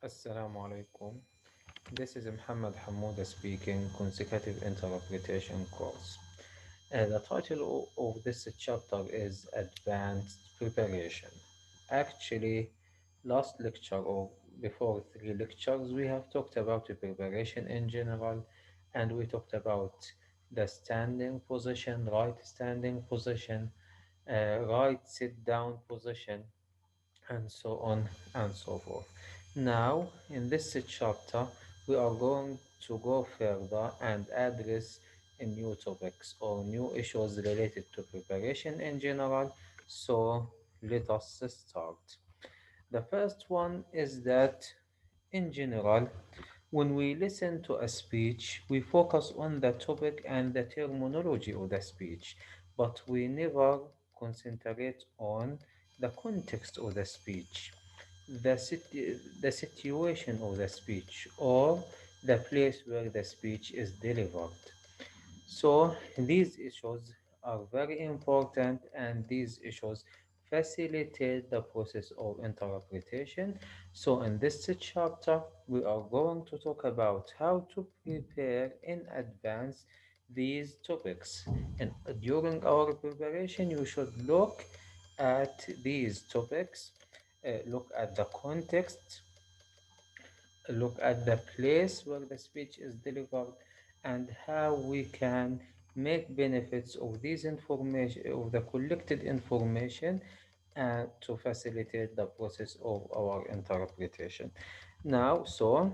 Assalamu alaikum. This is Muhammad Hamouda speaking, Consecutive Interpretation course. The title of this chapter is Advanced Preparation. Actually, last lecture or before three lectures, we have talked about the preparation in general, and we talked about the standing position, right standing position, right sit down position, and so on and so forth. Now, in this chapter, we are going to go further and address new topics or new issues related to preparation in general. So, let us start. The first one is that, in general, when we listen to a speech, we focus on the topic and the terminology of the speech, but we never concentrate on the context of the speech, the situation of the speech, or the place where the speech is delivered. So these issues are very important, and these issues facilitate the process of interpretation. So in this chapter, we are going to talk about how to prepare in advance these topics. And during our preparation, you should look at these topics, look at the context, look at the place where the speech is delivered, and how we can make benefits of these information, of the collected information, to facilitate the process of our interpretation. Now, so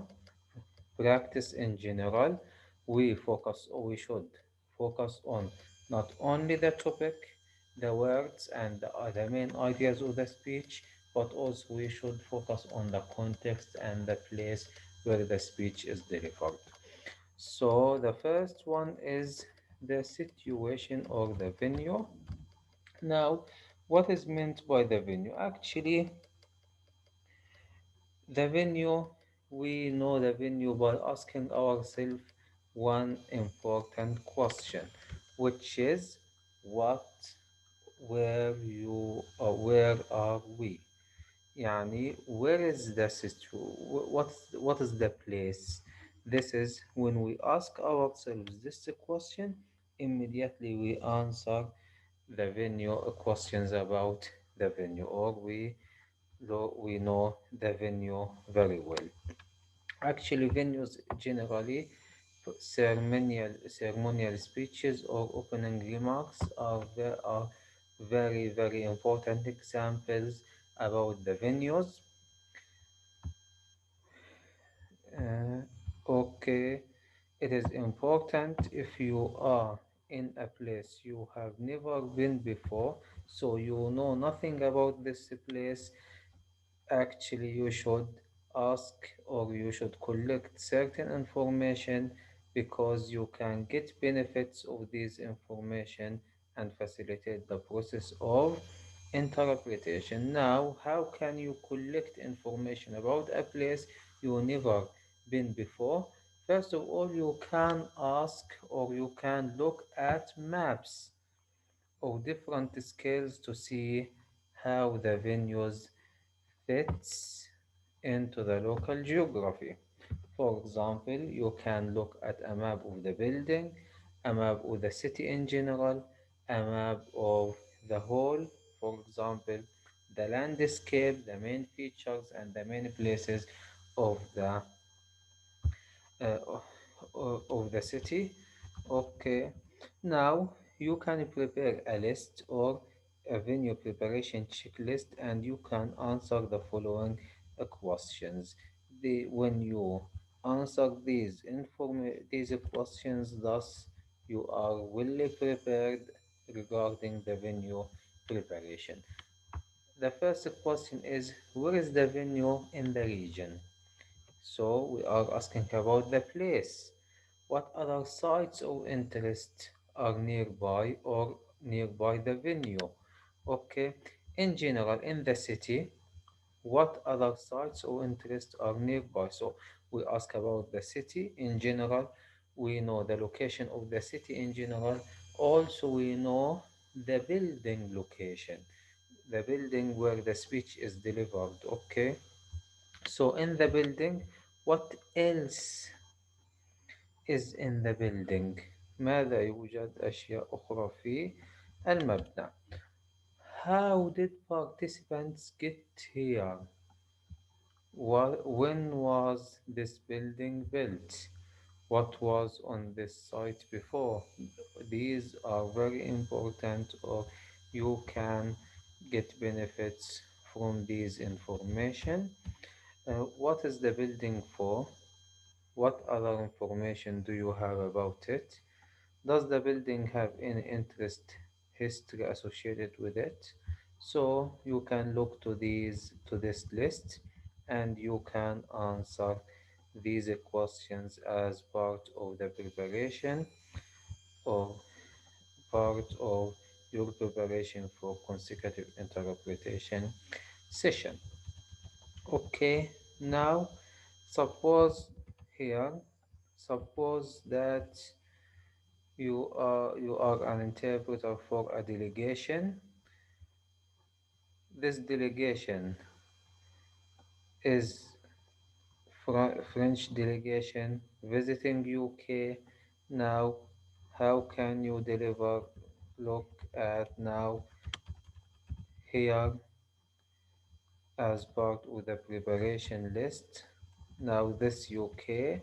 practice in general, we should focus on not only the topic, the words, and the main ideas of the speech, but also we should focus on the context and the place where the speech is delivered. So the first one is the situation or the venue. Now, what is meant by the venue? Actually, the venue, we know the venue by asking ourselves one important question, which is what, where are we? يعني where is the what is the place? This is when we ask ourselves this question, immediately we answer the venue questions about the venue, or we know the venue very well. Actually, venues generally, ceremonial speeches or opening remarks are very, very important examples about the venues. Uh, okay, it is important if you are in a place you have never been before, so you know nothing about this place. Actually, you should ask or you should collect certain information, because you can get benefits of this information and facilitate the process of interpretation. Now, how can you collect information about a place you never been before? First of all, you can ask or you can look at maps of different scales to see how the venues fits into the local geography. For example, you can look at a map of the building, a map of the city in general, a map of the whole, for example, the landscape, the main features, and the main places of uh, of the city. Okay, now you can prepare a list or a venue preparation checklist, and you can answer the following questions. When you answer these questions, thus you are well prepared regarding the venue preparation. The first question is, where is the venue in the region? So we are asking about the place. What other sites of interest are nearby or nearby the venue? Okay. In general, in the city, what other sites of interest are nearby? So we ask about the city in general. We know the location of the city in general. Also, we know the building location, the building where the speech is delivered. Okay. So in the building, what else is in the building؟ ماذا يوجد أشياء أخرى في المبنى؟ How did participants get here? When was this building built? What was on this site before? These are very important, or you can get benefits from these information. What is the building for? What other information do you have about it? Does the building have any history associated with it? So you can look to this list and you can answer these questions as part of the preparation or part of your preparation for consecutive interpretation session. Okay, now suppose here, suppose that you are an interpreter for a delegation. This delegation is French delegation visiting UK. Now, how can you deliver? Look at now here as part of the preparation list. Now, this UK,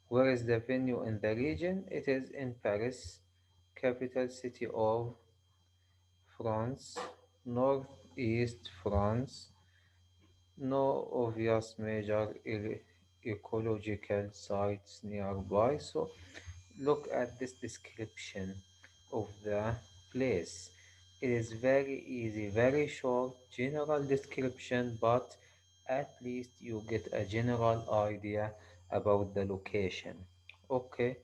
where is the venue in the region? It is in Paris, capital city of France, northeast France. No obvious major ecological sites nearby. So look at this description of the place. It is very easy, very short, general description, but at least you get a general idea about the location. Okay,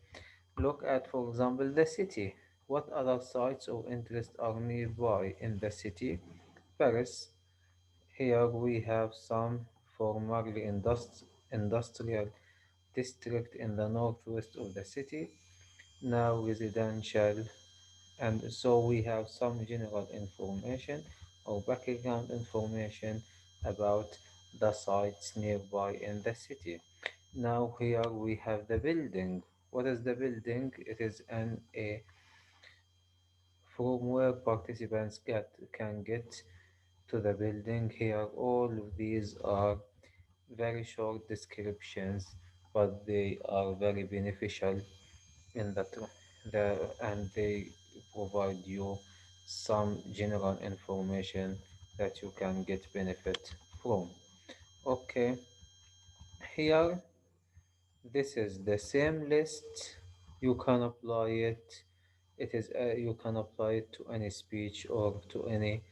look at, for example, the city. What other sites of interest are nearby in the city? Paris. Here we have some formerly industrial district in the northwest of the city, now residential, and so we have some general information or background information about the sites nearby in the city. Now here we have the building. What is the building? It is an a from where participants can get to the building. Here all of these are very short descriptions, but they are very beneficial in and they provide you some general information that you can get benefit from. Okay, here this is the same list. You can apply it. It is you can apply it to any speech or to any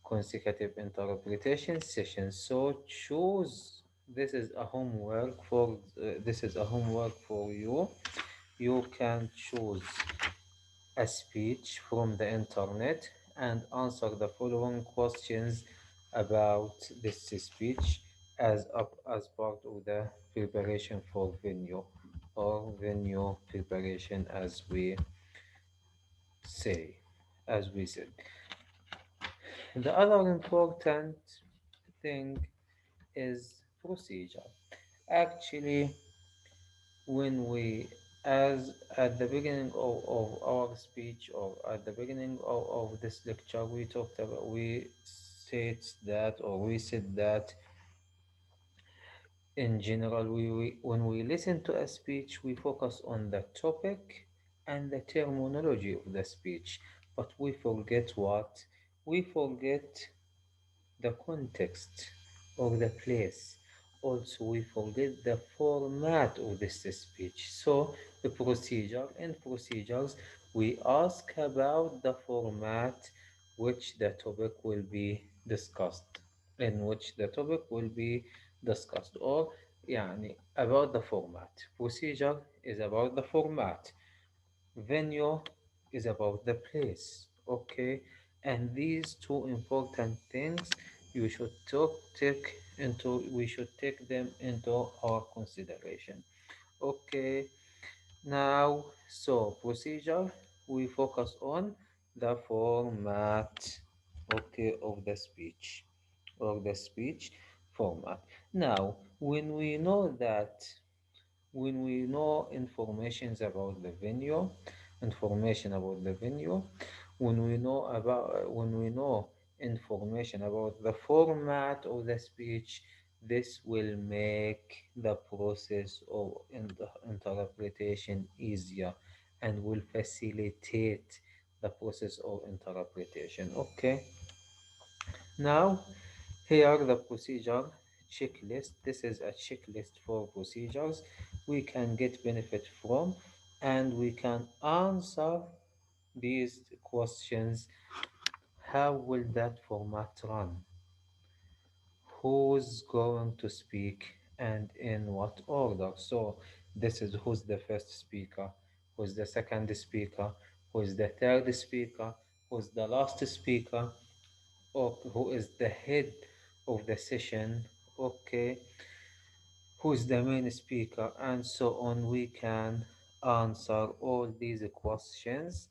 consecutive interpretation session. So choose. This is a homework for you. You can choose a speech from the internet and answer the following questions about this speech as part of the preparation for venue or venue preparation say as we said. The other important thing is procedure. Actually, when we, as at the beginning of our speech or at the beginning of this lecture, we said that in general, when we listen to a speech, we focus on the topic and the terminology of the speech, but we forget what? We forget the context or the place. Also, we forget the format of this speech. So, the procedure and procedures, we ask about the format which the topic will be discussed, in which the topic will be discussed, or يعني about the format. Procedure is about the format. Venue is about the place. Okay, and these two important things you should we should take them into our consideration. Okay, now so procedure, we focus on the format, okay, of the speech or the speech format. Now, when we know information about the venue, when we know information about the format of the speech, this will make the process of interpretation easier and will facilitate the process of interpretation. Okay, now here the procedure checklist. This is a checklist for procedures we can get benefit from, and we can answer these questions. How will that format run? Who's going to speak and in what order? So this is who's the first speaker, who's the second speaker, who's the third speaker, who's the last speaker, or who is the head of the session, okay, who's the main speaker, and so on. We can answer all these questions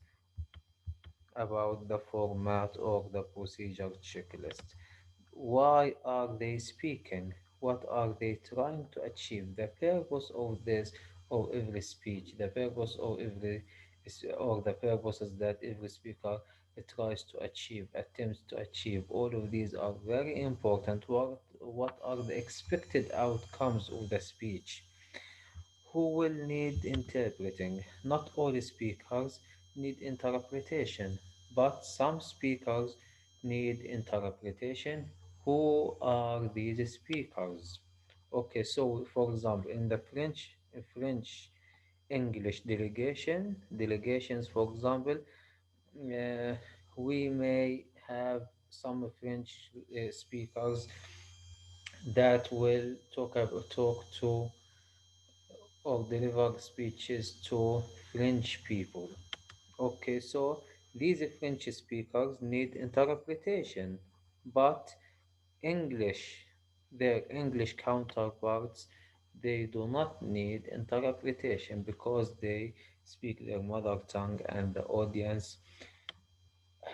about the format or the procedure checklist. Why are they speaking? What are they trying to achieve? The purpose of this or every speech, the purpose of every or the purposes that every speaker tries to achieve, attempts to achieve. All of these are very important. What are the expected outcomes of the speech? Who will need interpreting? Not all speakers need interpretation, but some speakers need interpretation. Who are these speakers? Okay, so for example, in the French English delegations, for example, uh, we may have some French speakers that will talk to or deliver speeches to French people. Okay, so these French speakers need interpretation, but English, their English counterparts, they do not need interpretation because they speak their mother tongue and the audience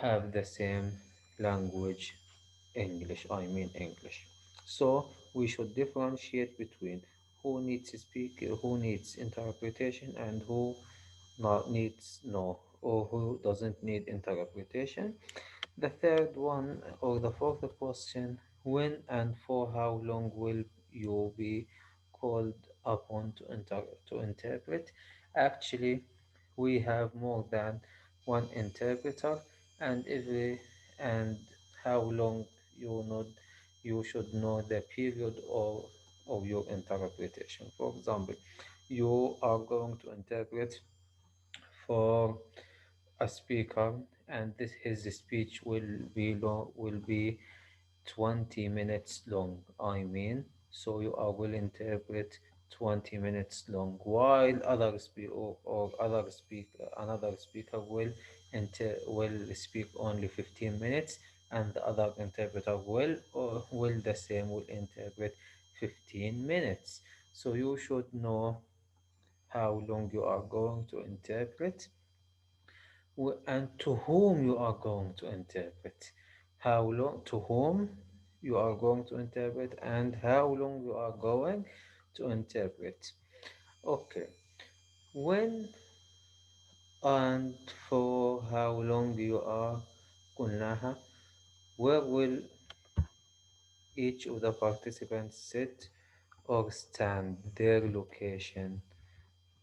have the same language, English, I mean English. So we should differentiate between who needs interpretation and who not needs no, or who doesn't need interpretation. The third one or the fourth question, when and for how long will you be called upon to interpret? Actually, we have more than one interpreter, and every and how long you should know the period of your interpretation. For example, you are going to interpret for a speaker, and his speech will be 20 minutes long. I mean, so you are will interpret 20 minutes long, while another speaker will speak only 15 minutes, and the other interpreter will the same will interpret 15 minutes. So you should know how long you are going to interpret and to whom you are going to interpret. How long to whom you are going to interpret and how long you are going to interpret. Okay, when and for how long you are قلناها. Where will each of the participants sit or stand? Their location.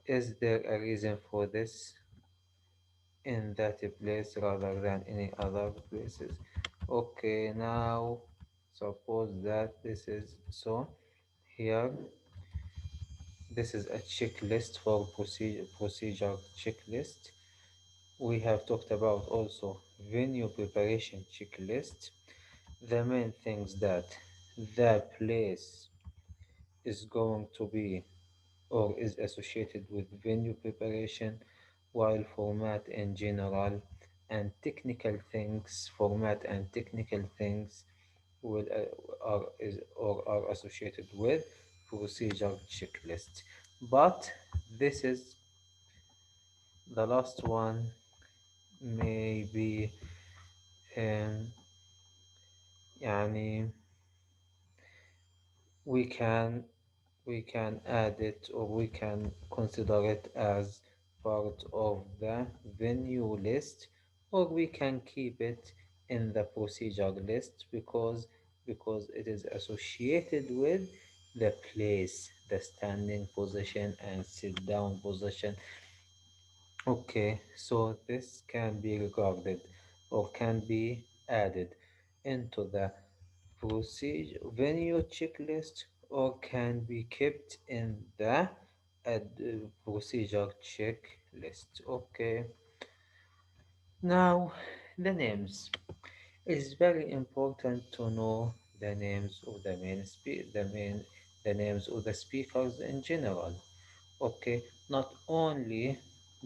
Is there a reason for this in that place rather than any other places? Okay, now suppose that this is so. Here, this is a checklist for procedure checklist. We have talked about also venue preparation checklist. The main things that the place is going to be or is associated with venue preparation, while format in general and technical things, format and technical things will are associated with procedure checklist. But this is the last one, maybe um, يعني we can we can add it or we can consider it as part of the venue list, or we can keep it in the procedure list because it is associated with the place, the standing position and sit down position. Okay, so this can be regarded or can be added into the procedure venue checklist or can be kept in the procedure checklist. Okay, now the names. It's very important to know the names of the names of the speakers in general. Okay, not only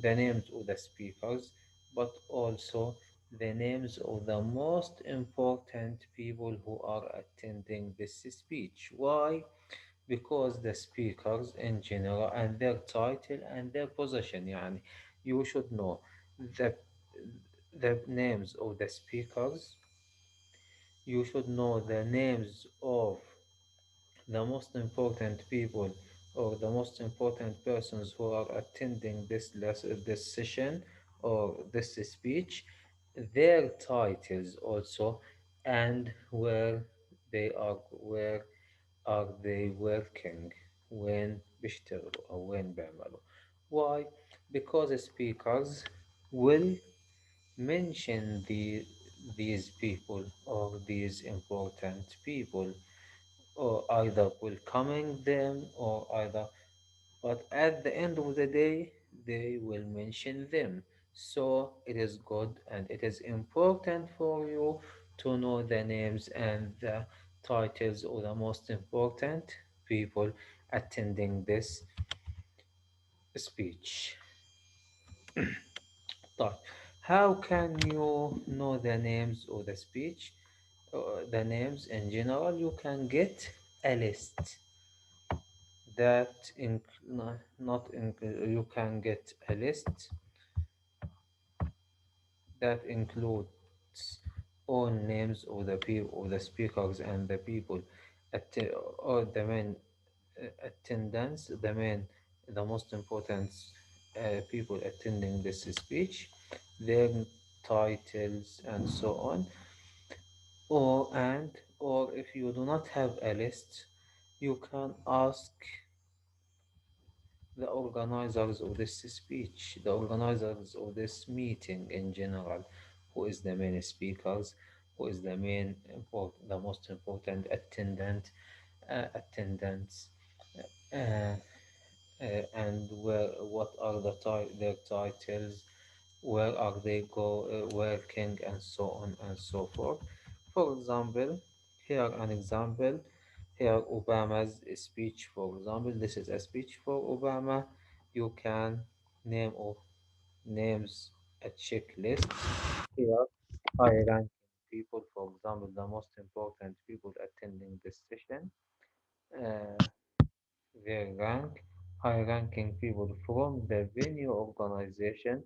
the names of the speakers, but also the names of the most important people who are attending this speech. Why? Because the speakers in general and their title and their position, يعني you should know the the names of the speakers. You should know the names of the most important people or the most important persons who are attending this session or this speech, their titles also, and where are they working when بيشتغلوا أو وين بيعملوا. Why? Because speakers will mention these people or these important people or either welcoming them or either, but at the end of the day they will mention them. So it is good and it is important for you to know the names and the titles of the most important people attending this speech. طيب, how can you know the names of the speech? The names in general, you can get a list that not you can get a list that includes all names of the people of the speakers and the people or the main attendance, the most important people attending this speech, their titles and so on. Or if you do not have a list, you can ask the organizers of this speech, the organizers of this meeting in general, who is the main speakers, who is the most important attendants, uh, and what are their titles, where are they working, and so on and so forth. For example, here an example. Here Obama's speech, for example, this is a speech for Obama. You can name of names a checklist. Here, high ranking people, for example, the most important people attending this session. Uh, their rank, high ranking people from the venue organization,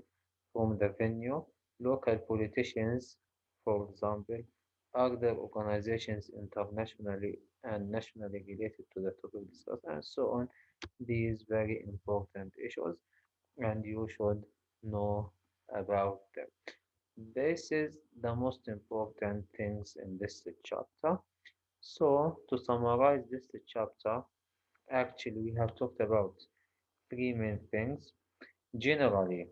from the venue, local politicians, for example, other organizations internationally and nationally related to the topic discussed, and so on. These very important issues, and you should know about them. This is the most important things in this chapter. So, to summarize this chapter, actually, we have talked about three main things. Generally,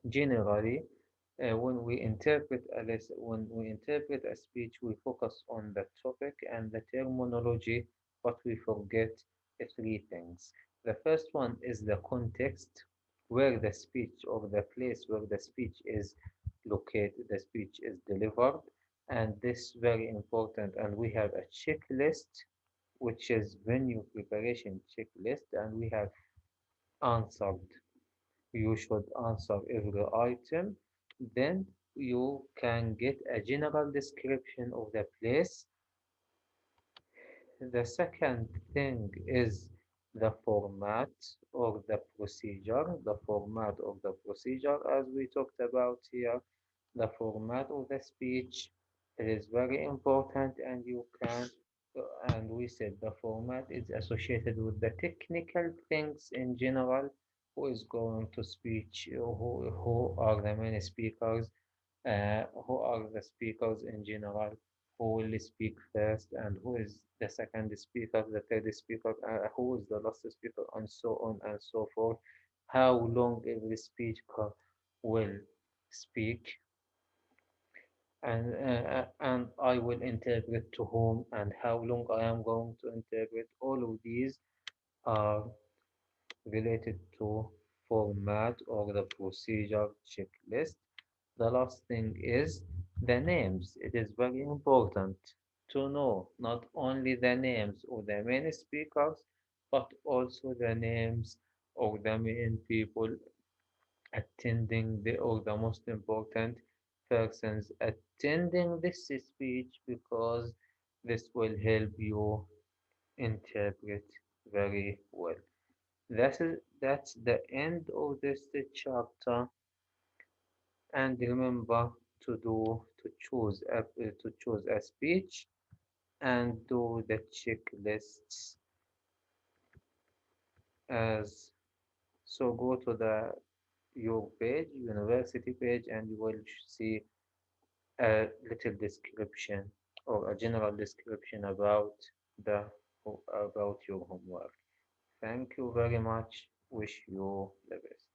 generally, when we interpret a speech, we focus on the topic and the terminology, but we forget three things. The first one is the context, where the speech or the place where the speech is located, the speech is delivered, and this very important. And we have a checklist, which is venue preparation checklist, and we have answered. You should answer every item. Then you can get a general description of the place. The second thing is the format or the procedure. The format of the procedure, as we talked about here, the format of the speech. It is very important, and we said the format is associated with the technical things in general. Who is going to speech? Who are the main speakers? Who are the speakers in general? Who will speak first, and who is the second speaker, the third speaker, who is the last speaker, and so on and so forth. How long every speaker will speak, and I will interpret to whom and how long I am going to interpret. All of these are related to format or the procedure checklist. The last thing is the names. It is very important to know not only the names of the main speakers, but also the names of the main people attending or the most important persons attending this speech, because this will help you interpret very well. That's the end of this chapter. And remember to choose a speech and do the checklists as so. Go to the your page, university page, and you will see a little description or a general description the about your homework. Thank you very much. Wish you the best.